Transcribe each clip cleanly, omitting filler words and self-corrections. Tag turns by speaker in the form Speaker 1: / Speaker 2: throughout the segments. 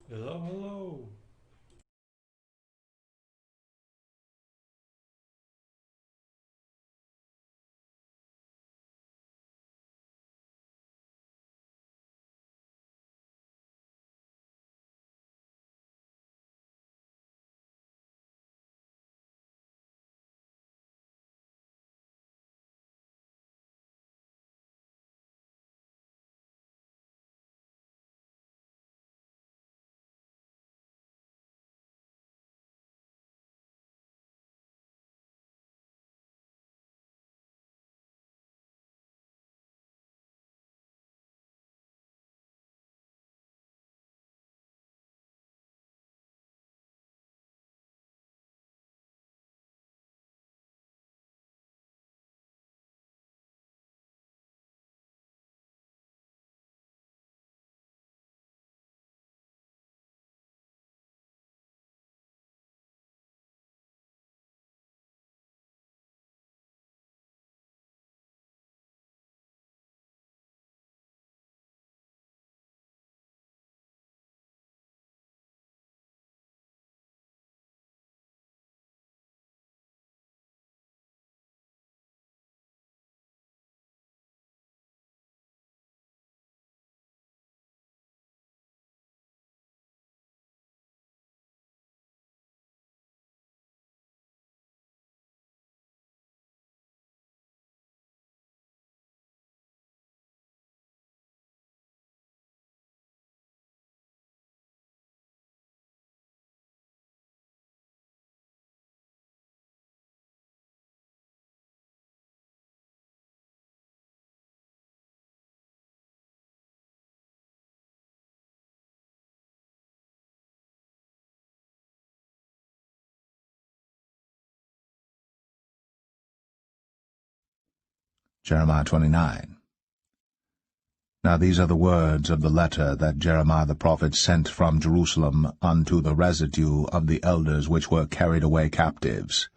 Speaker 1: Hello, hello.
Speaker 2: Jeremiah 29. Now these are the words of the letter that Jeremiah the prophet sent from Jerusalem unto the residue of the elders which were carried away captives,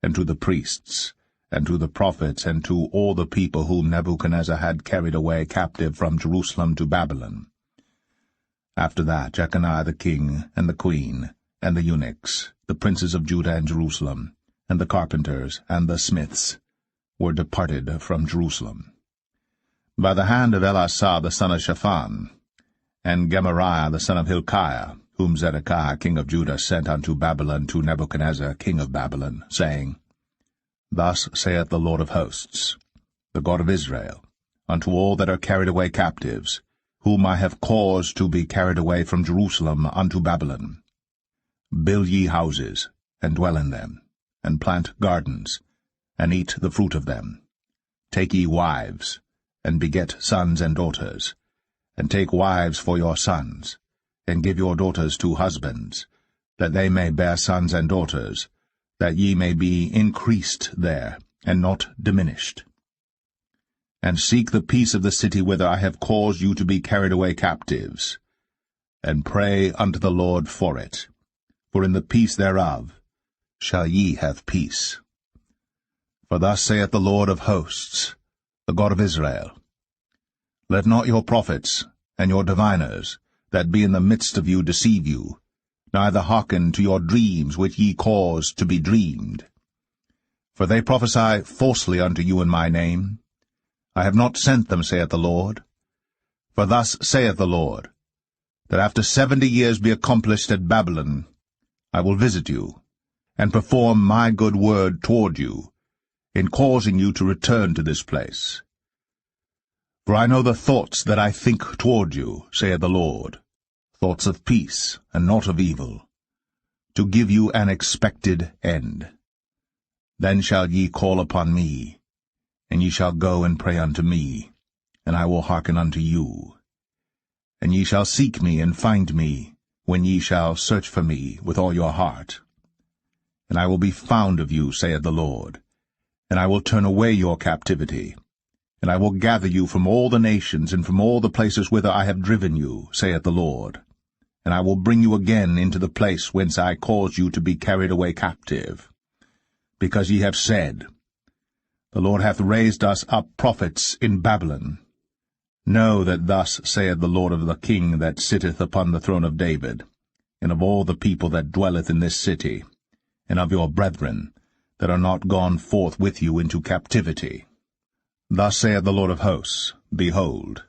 Speaker 2: and to the priests, and to the prophets, and to all the people whom Nebuchadnezzar had carried away captive from Jerusalem to Babylon. After that Jeconiah the king, and the queen, and the eunuchs, the princes of Judah and Jerusalem, and the carpenters, and the smiths, were departed from Jerusalem, by the hand of Elasah the son of Shaphan, and Gemariah the son of Hilkiah, whom Zedekiah king of Judah sent unto Babylon to Nebuchadnezzar king of Babylon, saying, Thus saith the Lord of hosts, the God of Israel, unto all that are carried away captives, whom I have caused to be carried away from Jerusalem unto Babylon, Build ye houses, and dwell in them, and plant gardens, and eat the fruit of them. Take ye wives, and beget sons and daughters, and take wives for your sons, and give your daughters to husbands, that they may bear sons and daughters, that ye may be increased there, and not diminished. And seek the peace of the city whither I have caused you to be carried away captives, and pray unto the Lord for it, for in the peace thereof shall ye have peace. For thus saith the Lord of hosts, the God of Israel, Let not your prophets and your diviners that be in the midst of you deceive you, neither hearken to your dreams which ye cause to be dreamed. For they prophesy falsely unto you in my name. I have not sent them, saith the Lord. For thus saith the Lord, that after 70 years be accomplished at Babylon, I will visit you, and perform my good word toward you, in causing you to return to this place. For I know the thoughts that I think toward you, saith the Lord, thoughts of peace, and not of evil, to give you an expected end. Then shall ye call upon me, and ye shall go and pray unto me, and I will hearken unto you. And ye shall seek me and find me, when ye shall search for me with all your heart. And I will be found of you, saith the Lord, and I will turn away your captivity, and I will gather you from all the nations and from all the places whither I have driven you, saith the Lord, and I will bring you again into the place whence I caused you to be carried away captive. Because ye have said, The Lord hath raised us up prophets in Babylon. Know that thus saith the Lord of the King that sitteth upon the throne of David, and of all the people that dwelleth in this city, and of your brethren, that are not gone forth with you into captivity. Thus saith the Lord of hosts, Behold,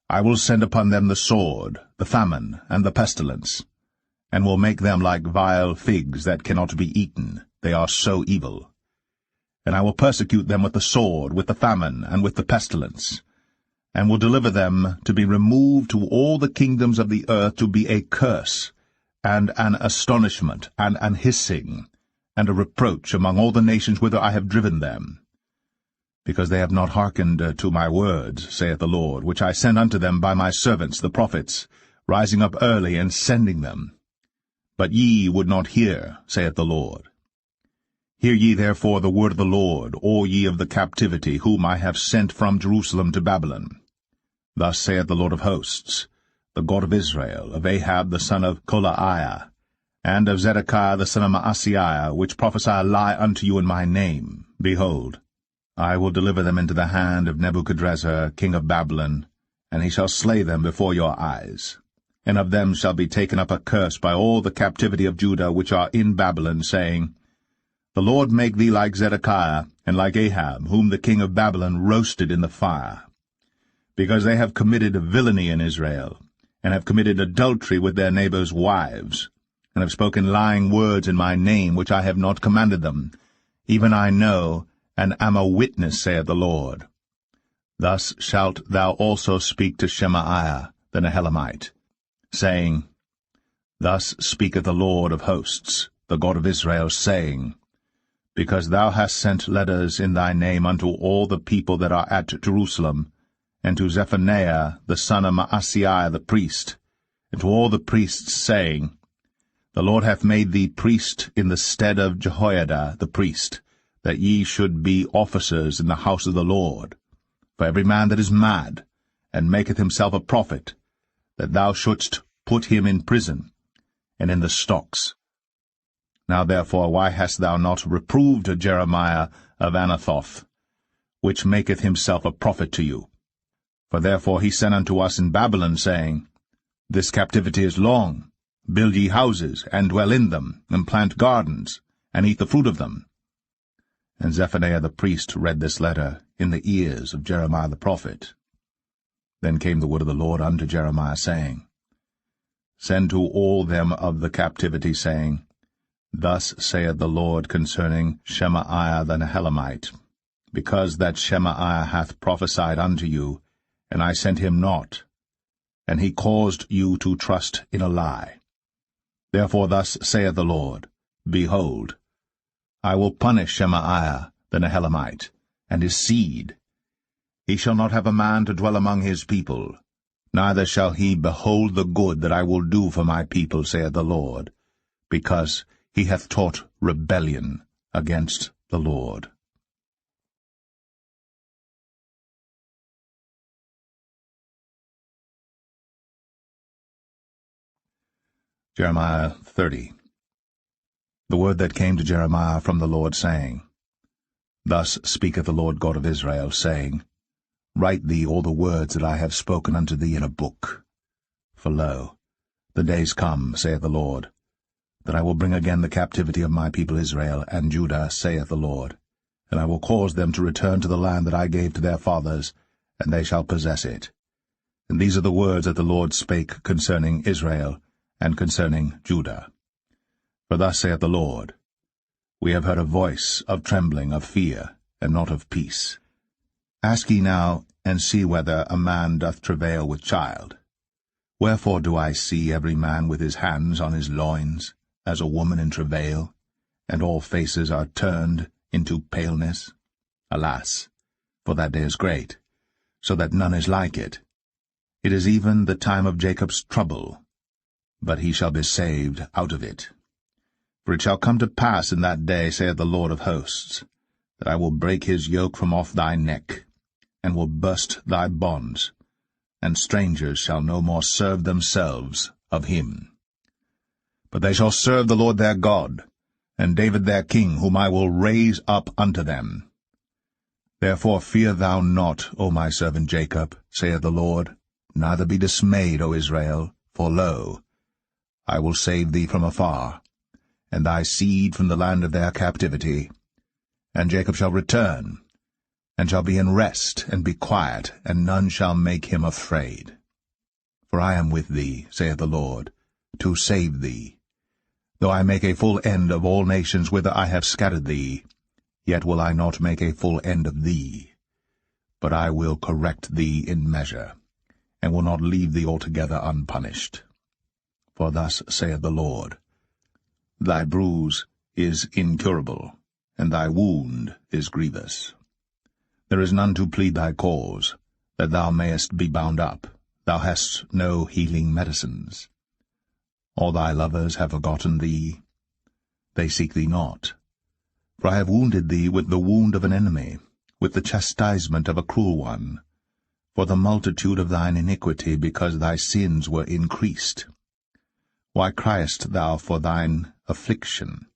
Speaker 2: I will send upon them the sword, the famine, and the pestilence, and will make them like vile figs that cannot be eaten, they are so evil. And I will persecute them with the sword, with the famine, and with the pestilence, and will deliver them to be removed to all the kingdoms of the earth, to be a curse, and an astonishment, and an hissing, and a reproach among all the nations whither I have driven them, because they have not hearkened to my words, saith the Lord, which I sent unto them by my servants the prophets, rising up early and sending them. But ye would not hear, saith the Lord. Hear ye therefore the word of the Lord, all ye of the captivity, whom I have sent from Jerusalem to Babylon. Thus saith the Lord of hosts, the God of Israel, of Ahab the son of Kolaiah, and of Zedekiah the son of Maaseiah, which prophesy a lie unto you in my name. Behold, I will deliver them into the hand of Nebuchadrezzar king of Babylon, and he shall slay them before your eyes. And of them shall be taken up a curse by all the captivity of Judah which are in Babylon, saying, The Lord make thee like Zedekiah, and like Ahab, whom the king of Babylon roasted in the fire. Because they have committed villainy in Israel, and have committed adultery with their neighbors' wives, and have spoken lying words in my name, which I have not commanded them, even I know, and am a witness, saith the Lord. Thus shalt thou also speak to Shemaiah the Nehelamite, saying, Thus speaketh the Lord of hosts, the God of Israel, saying, Because thou hast sent letters in thy name unto all the people that are at Jerusalem, and to Zephaniah the son of Maaseiah the priest, and to all the priests, saying, The Lord hath made thee priest in the stead of Jehoiada the priest, that ye should be officers in the house of the Lord. For every man that is mad, and maketh himself a prophet, that thou shouldst put him in prison, and in the stocks. Now therefore why hast thou not reproved Jeremiah of Anathoth, which maketh himself a prophet to you? For therefore he sent unto us in Babylon, saying, This captivity is long. Build ye houses, and dwell in them, and plant gardens, and eat the fruit of them. And Zephaniah the priest read this letter in the ears of Jeremiah the prophet. Then came the word of the Lord unto Jeremiah, saying, Send to all them of the captivity, saying, Thus saith the Lord concerning Shemaiah the Nehelamite, because that Shemaiah hath prophesied unto you, and I sent him not, and he caused you to trust in a lie. Therefore thus saith the Lord, Behold, I will punish Shemaiah the Nehelamite, and his seed. He shall not have a man to dwell among his people, neither shall he behold the good that I will do for my people, saith the Lord, because he hath taught rebellion against the Lord. Jeremiah 30. The word that came to Jeremiah from the Lord, saying, Thus speaketh the Lord God of Israel, saying, Write thee all the words that I have spoken unto thee in a book. For lo, the days come, saith the Lord, that I will bring again the captivity of my people Israel and Judah, saith the Lord, and I will cause them to return to the land that I gave to their fathers, and they shall possess it. And these are the words that the Lord spake concerning Israel and concerning Judah. For thus saith the Lord, We have heard a voice of trembling, of fear, and not of peace. Ask ye now, and see whether a man doth travail with child. Wherefore do I see every man with his hands on his loins, as a woman in travail, and all faces are turned into paleness? Alas, for that day is great, so that none is like it. It is even the time of Jacob's trouble, but he shall be saved out of it. For it shall come to pass in that day, saith the Lord of hosts, that I will break his yoke from off thy neck, and will burst thy bonds, and strangers shall no more serve themselves of him. But they shall serve the Lord their God, and David their king, whom I will raise up unto them. Therefore fear thou not, O my servant Jacob, saith the Lord, neither be dismayed, O Israel, for lo, I will save thee from afar, and thy seed from the land of their captivity. And Jacob shall return, and shall be in rest, and be quiet, and none shall make him afraid. For I am with thee, saith the Lord, to save thee. Though I make a full end of all nations whither I have scattered thee, yet will I not make a full end of thee. But I will correct thee in measure, and will not leave thee altogether unpunished. For thus saith the Lord, Thy bruise is incurable, and thy wound is grievous. There is none to plead thy cause, that thou mayest be bound up. Thou hast no healing medicines. All thy lovers have forgotten thee. They seek thee not. For I have wounded thee with the wound of an enemy, with the chastisement of a cruel one, for the multitude of thine iniquity, because thy sins were increased. Why criest thou for thine affliction?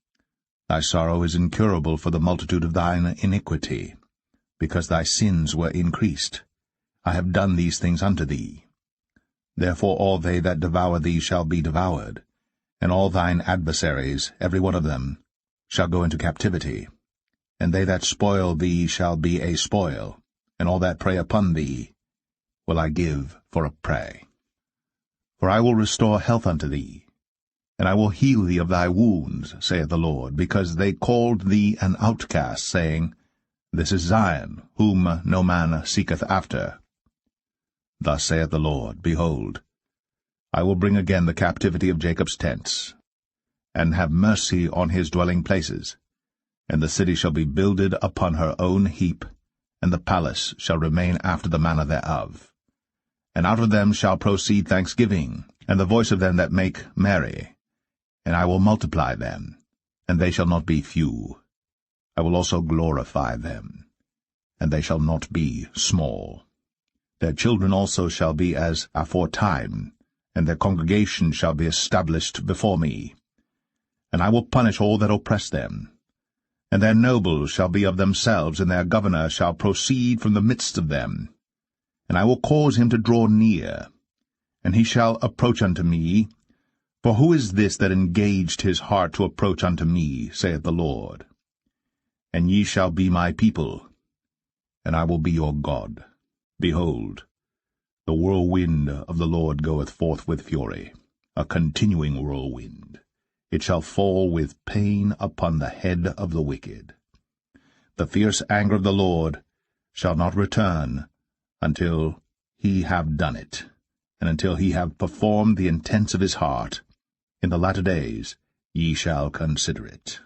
Speaker 2: Thy sorrow is incurable for the multitude of thine iniquity, because thy sins were increased. I have done these things unto thee. Therefore all they that devour thee shall be devoured, and all thine adversaries, every one of them, shall go into captivity. And they that spoil thee shall be a spoil, and all that prey upon thee will I give for a prey. For I will restore health unto thee, and I will heal thee of thy wounds, saith the Lord, because they called thee an outcast, saying, This is Zion, whom no man seeketh after. Thus saith the Lord, Behold, I will bring again the captivity of Jacob's tents, and have mercy on his dwelling places. And the city shall be builded upon her own heap, and the palace shall remain after the manner thereof. And out of them shall proceed thanksgiving, and the voice of them that make merry. And I will multiply them, and they shall not be few. I will also glorify them, and they shall not be small. Their children also shall be as aforetime, and their congregation shall be established before me. And I will punish all that oppress them. And their nobles shall be of themselves, and their governor shall proceed from the midst of them. And I will cause him to draw near, and he shall approach unto me. For who is this that engaged his heart to approach unto me, saith the Lord? And ye shall be my people, and I will be your God. Behold, the whirlwind of the Lord goeth forth with fury, a continuing whirlwind. It shall fall with pain upon the head of the wicked. The fierce anger of the Lord shall not return until he have done it, and until he have performed the intents of his heart. In the latter days ye shall consider it.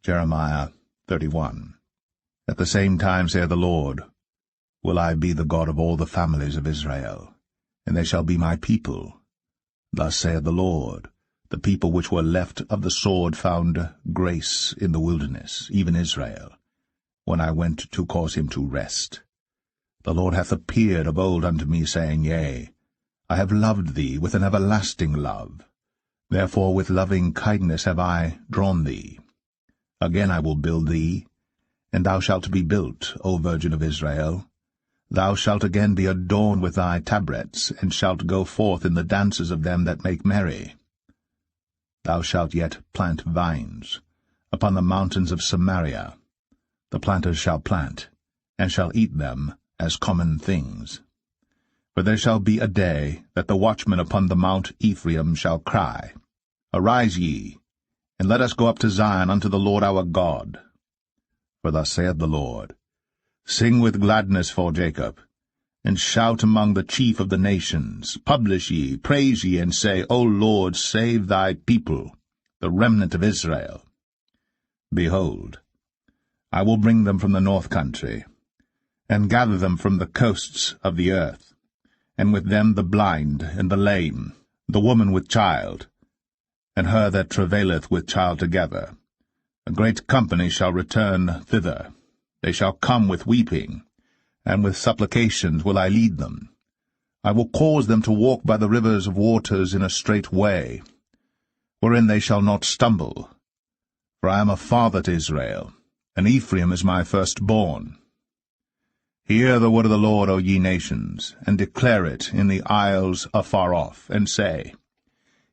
Speaker 2: Jeremiah 31. At the same time, saith the Lord, will I be the God of all the families of Israel, and they shall be my people. Thus saith the Lord, the people which were left of the sword found grace in the wilderness, even Israel, when I went to cause him to rest. The Lord hath appeared of old unto me, saying, Yea, I have loved thee with an everlasting love. Therefore with loving kindness have I drawn thee. Again I will build thee, and thou shalt be built, O Virgin of Israel. Thou shalt again be adorned with thy tabrets, and shalt go forth in the dances of them that make merry. Thou shalt yet plant vines upon the mountains of Samaria. The planters shall plant, and shall eat them as common things. For there shall be a day that the watchmen upon the mount Ephraim shall cry, Arise ye, and let us go up to Zion unto the Lord our God. For thus saith the Lord, Sing with gladness for Jacob, and shout among the chief of the nations. Publish ye, praise ye, and say, O Lord, save thy people, the remnant of Israel. Behold, I will bring them from the north country, and gather them from the coasts of the earth, and with them the blind and the lame, the woman with child, and her that travaileth with child together. A great company shall return thither. They shall come with weeping, and with supplications will I lead them. I will cause them to walk by the rivers of waters in a straight way, wherein they shall not stumble. For I am a father to Israel, and Ephraim is my firstborn. Hear the word of the Lord, O ye nations, and declare it in the isles afar off, and say,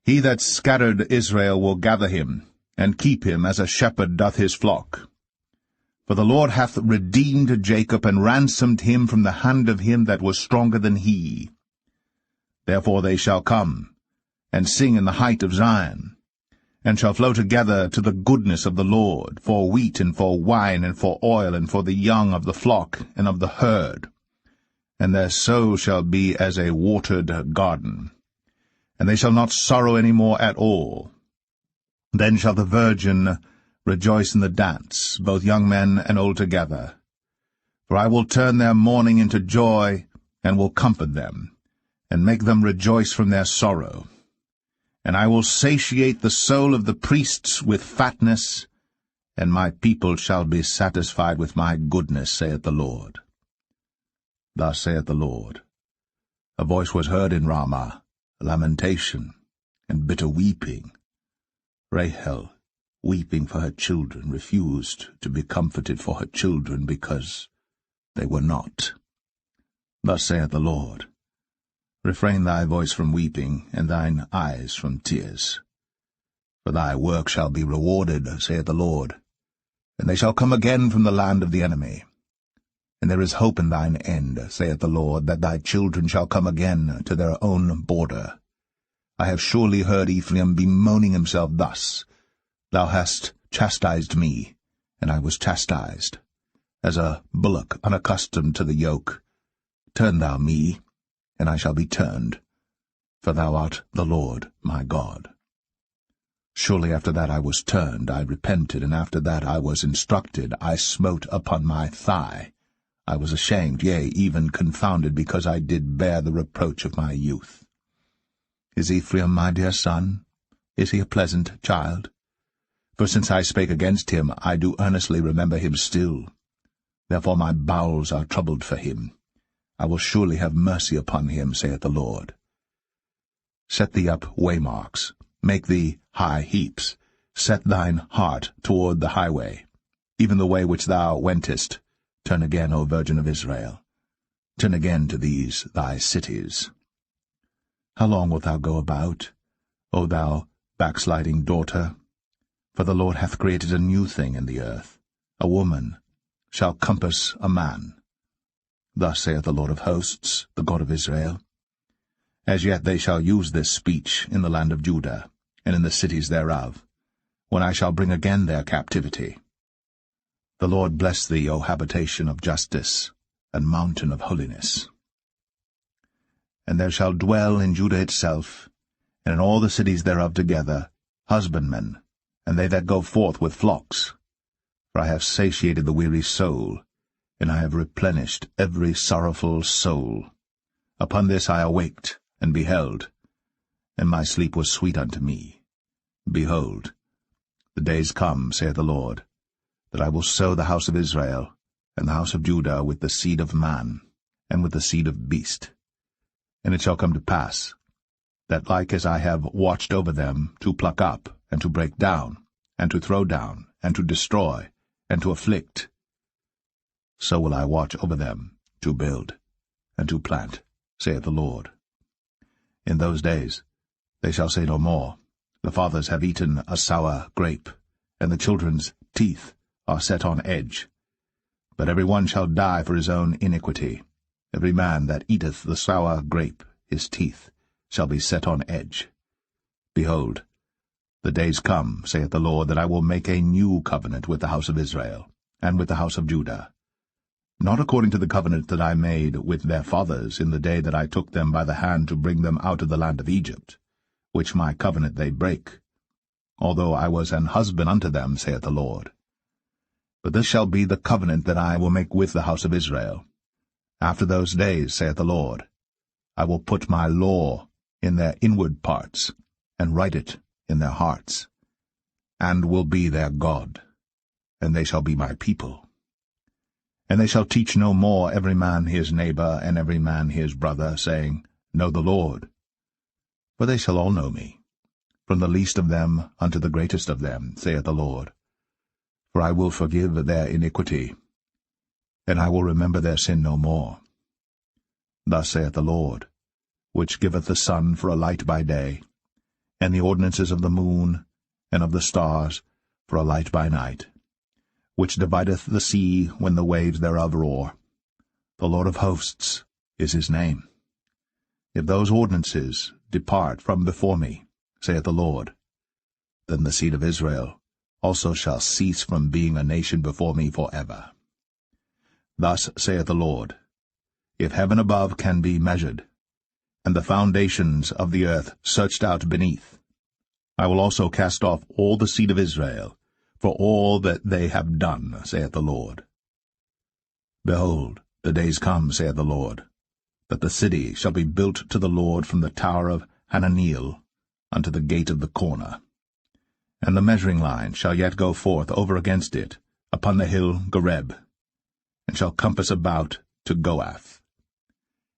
Speaker 2: He that scattered Israel will gather him, and keep him as a shepherd doth his flock. For the Lord hath redeemed Jacob, and ransomed him from the hand of him that was stronger than he. Therefore they shall come, and sing in the height of Zion, and shall flow together to the goodness of the Lord, for wheat, and for wine, and for oil, and for the young of the flock and of the herd. And their soul shall be as a watered garden, and they shall not sorrow any more at all. Then shall the virgin rejoice in the dance, both young men and old together. For I will turn their mourning into joy, and will comfort them, and make them rejoice from their sorrow. And I will satiate the soul of the priests with fatness, and my people shall be satisfied with my goodness, saith the Lord. Thus saith the Lord, A voice was heard in Ramah, lamentation, and bitter weeping. Rahel, weeping for her children, refused to be comforted for her children, because they were not. Thus saith the Lord, Refrain thy voice from weeping, and thine eyes from tears. For thy work shall be rewarded, saith the Lord, and they shall come again from the land of the enemy. And there is hope in thine end, saith the Lord, that thy children shall come again to their own border. I have surely heard Ephraim bemoaning himself thus, Thou hast chastised me, and I was chastised. As a bullock unaccustomed to the yoke, turn thou me, and I shall be turned, for thou art the Lord my God. Surely after that I was turned, I repented, and after that I was instructed, I smote upon my thigh. I was ashamed, yea, even confounded, because I did bear the reproach of my youth. Is Ephraim my dear son? Is he a pleasant child? For since I spake against him, I do earnestly remember him still. Therefore my bowels are troubled for him. I will surely have mercy upon him, saith the Lord. Set thee up waymarks, make thee high heaps, set thine heart toward the highway, even the way which thou wentest. Turn again, O Virgin of Israel, turn again to these thy cities. How long wilt thou go about, O thou backsliding daughter? For the Lord hath created a new thing in the earth. A woman shall compass a man. Thus saith the Lord of hosts, the God of Israel, As yet they shall use this speech in the land of Judah, and in the cities thereof, when I shall bring again their captivity. The Lord bless thee, O habitation of justice, and mountain of holiness. And there shall dwell in Judah itself, and in all the cities thereof together, husbandmen, and they that go forth with flocks. For I have satiated the weary soul, and I have replenished every sorrowful soul. Upon this I awaked, and beheld, and my sleep was sweet unto me. Behold, the days come, saith the Lord, that I will sow the house of Israel, and the house of Judah with the seed of man, and with the seed of beast. And it shall come to pass, that like as I have watched over them to pluck up, and to break down, and to throw down, and to destroy, and to afflict, so will I watch over them to build, and to plant, saith the Lord. In those days they shall say no more, The fathers have eaten a sour grape, and the children's teeth are set on edge. But every one shall die for his own iniquity. Every man that eateth the sour grape, his teeth shall be set on edge. Behold, the days come, saith the Lord, that I will make a new covenant with the house of Israel, and with the house of Judah, not according to the covenant that I made with their fathers in the day that I took them by the hand to bring them out of the land of Egypt, which my covenant they brake, although I was an husband unto them, saith the Lord. But this shall be the covenant that I will make with the house of Israel. After those days, saith the Lord, I will put my law in their inward parts, and write it in their hearts, and will be their God, and they shall be my people. And they shall teach no more every man his neighbor, and every man his brother, saying, Know the Lord. For they shall all know me, from the least of them unto the greatest of them, saith the Lord. For I will forgive their iniquity, and I will remember their sin no more. Thus saith the Lord, which giveth the sun for a light by day, and the ordinances of the moon and of the stars for a light by night, which divideth the sea when the waves thereof roar. The Lord of hosts is his name. If those ordinances depart from before me, saith the Lord, then the seed of Israel also shall cease from being a nation before me forever. Thus saith the Lord, if heaven above can be measured, and the foundations of the earth searched out beneath, I will also cast off all the seed of Israel, for all that they have done, saith the Lord. Behold, the days come, saith the Lord, that the city shall be built to the Lord from the tower of Hananeel unto the gate of the corner. And the measuring line shall yet go forth over against it upon the hill Gareb, and shall compass about to Goath.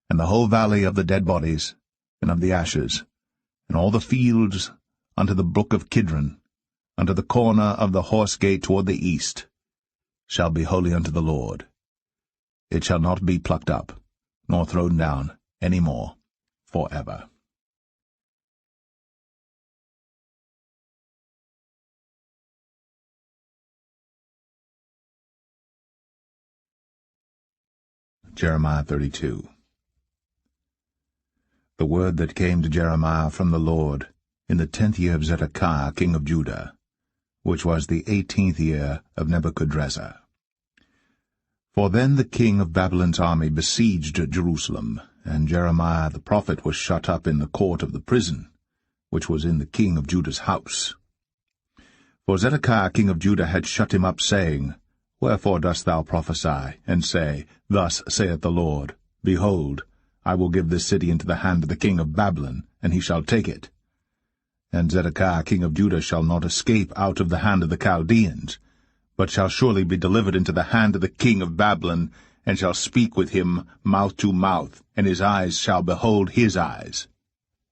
Speaker 2: And the whole valley of the dead bodies, and of the ashes, and all the fields unto the brook of Kidron, unto the corner of the horse gate toward the east, shall be holy unto the Lord. It shall not be plucked up, nor thrown down any more, forever. Jeremiah 32. The word that came to Jeremiah from the Lord in the 10th year of Zedekiah king of Judah, which was the 18th year of Nebuchadrezzar. For then the king of Babylon's army besieged Jerusalem, and Jeremiah the prophet was shut up in the court of the prison, which was in the king of Judah's house. For Zedekiah king of Judah had shut him up, saying, Wherefore dost thou prophesy, and say, Thus saith the Lord, Behold, I will give this city into the hand of the king of Babylon, and he shall take it. And Zedekiah king of Judah shall not escape out of the hand of the Chaldeans, but shall surely be delivered into the hand of the king of Babylon, and shall speak with him mouth to mouth, and his eyes shall behold his eyes.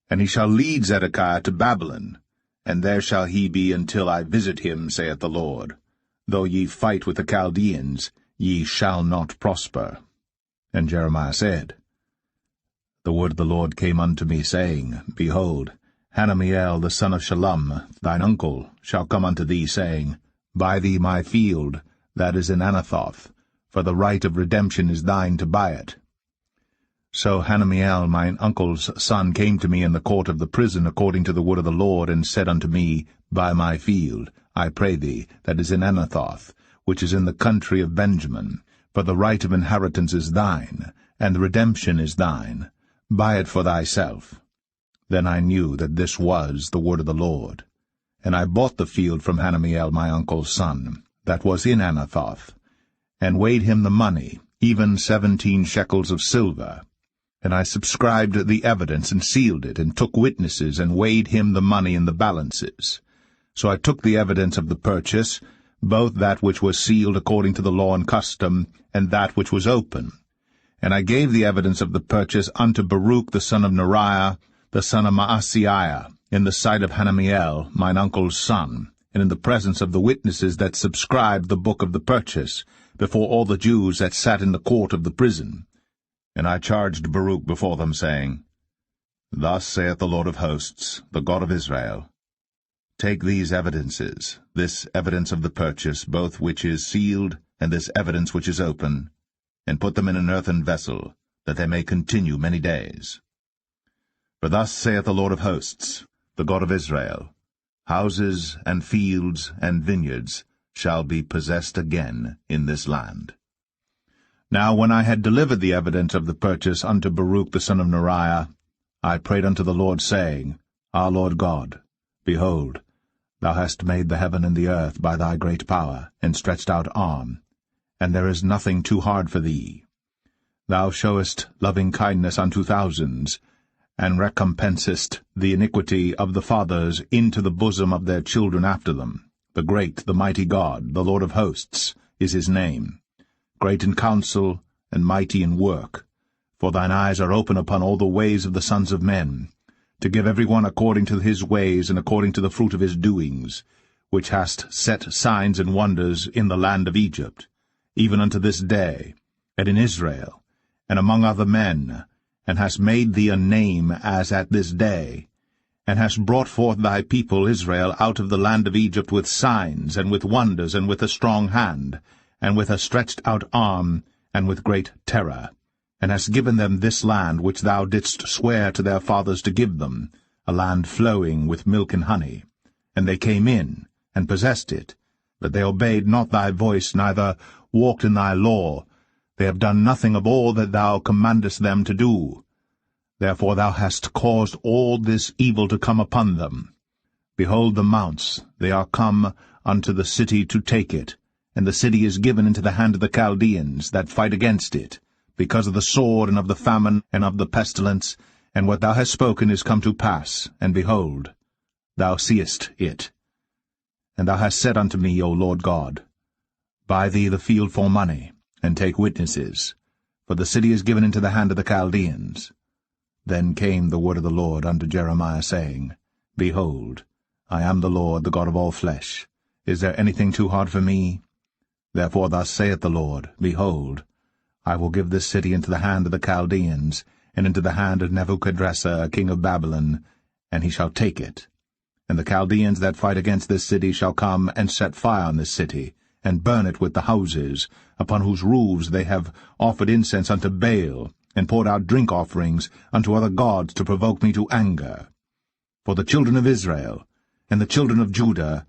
Speaker 2: And he shall lead Zedekiah to Babylon, and there shall he be until I visit him, saith the Lord. Though ye fight with the Chaldeans, ye shall not prosper. And Jeremiah said, The word of the Lord came unto me, saying, Behold, Hanameel the son of Shallum, thine uncle, shall come unto thee, saying, Buy thee my field, that is in Anathoth, for the right of redemption is thine to buy it. So Hanameel mine uncle's son came to me in the court of the prison according to the word of the Lord, and said unto me, Buy my field, I pray thee, that is in Anathoth, which is in the country of Benjamin, for the right of inheritance is thine, and the redemption is thine. Buy it for thyself. Then I knew that this was the word of the Lord. And I bought the field from Hanameel my uncle's son, that was in Anathoth, and weighed him the money, even 17 shekels of silver. And I subscribed the evidence, and sealed it, and took witnesses, and weighed him the money in the balances. So I took the evidence of the purchase, both that which was sealed according to the law and custom, and that which was open. And I gave the evidence of the purchase unto Baruch the son of Neriah, the son of Maaseiah, in the sight of Hanameel, mine uncle's son, and in the presence of the witnesses that subscribed the book of the purchase, before all the Jews that sat in the court of the prison. And I charged Baruch before them, saying, Thus saith the Lord of hosts, the God of Israel, Take these evidences, this evidence of the purchase, both which is sealed, and this evidence which is open, and put them in an earthen vessel, that they may continue many days. For thus saith the Lord of hosts, the God of Israel, Houses and fields and vineyards shall be possessed again in this land. Now when I had delivered the evidence of the purchase unto Baruch the son of Neriah, I prayed unto the Lord, saying, Our Lord God, behold, thou hast made the heaven and the earth by thy great power, and stretched out arm, and there is nothing too hard for thee. Thou showest loving kindness unto thousands, and recompensest the iniquity of the fathers into the bosom of their children after them. The great, the mighty God, the Lord of hosts, is his name, great in counsel and mighty in work. For thine eyes are open upon all the ways of the sons of men, to give every one according to his ways and according to the fruit of his doings, which hast set signs and wonders in the land of Egypt, even unto this day, and in Israel, and among other men, and hast made thee a name as at this day, and hast brought forth thy people Israel out of the land of Egypt with signs, and with wonders, and with a strong hand, and with a stretched out arm, and with great terror, and hast given them this land which thou didst swear to their fathers to give them, a land flowing with milk and honey. And they came in, and possessed it, but they obeyed not thy voice, neither walked in thy law. They have done nothing of all that thou commandest them to do. Therefore thou hast caused all this evil to come upon them. Behold the mounts, they are come unto the city to take it, and the city is given into the hand of the Chaldeans that fight against it, because of the sword, and of the famine, and of the pestilence, and what thou hast spoken is come to pass, and behold, thou seest it. And thou hast said unto me, O Lord God, Buy thee the field for money, and take witnesses, for the city is given into the hand of the Chaldeans. Then came the word of the Lord unto Jeremiah, saying, Behold, I am the Lord, the God of all flesh. Is there anything too hard for me? Therefore thus saith the Lord, Behold, I will give this city into the hand of the Chaldeans, and into the hand of Nebuchadrezzar, king of Babylon, and he shall take it. And the Chaldeans that fight against this city shall come and set fire on this city, and burn it with the houses, upon whose roofs they have offered incense unto Baal, and poured out drink offerings unto other gods to provoke me to anger. For the children of Israel and the children of Judah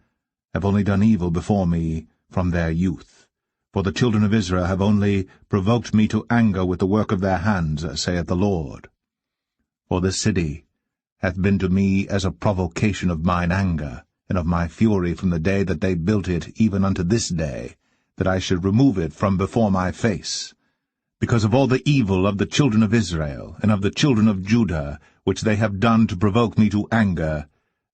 Speaker 2: have only done evil before me from their youth. For the children of Israel have only provoked me to anger with the work of their hands, saith the Lord. For this city hath been to me as a provocation of mine anger, and of my fury from the day that they built it even unto this day, that I should remove it from before my face, because of all the evil of the children of Israel, and of the children of Judah, which they have done to provoke me to anger,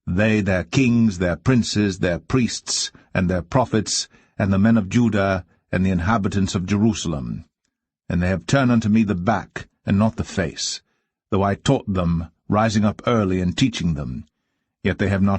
Speaker 2: they, their kings, their princes, their priests, and their prophets, and the men of Judah, and the inhabitants of Jerusalem. And they have turned unto me the back, and not the face, though I taught them, rising up early and teaching them. Yet they have not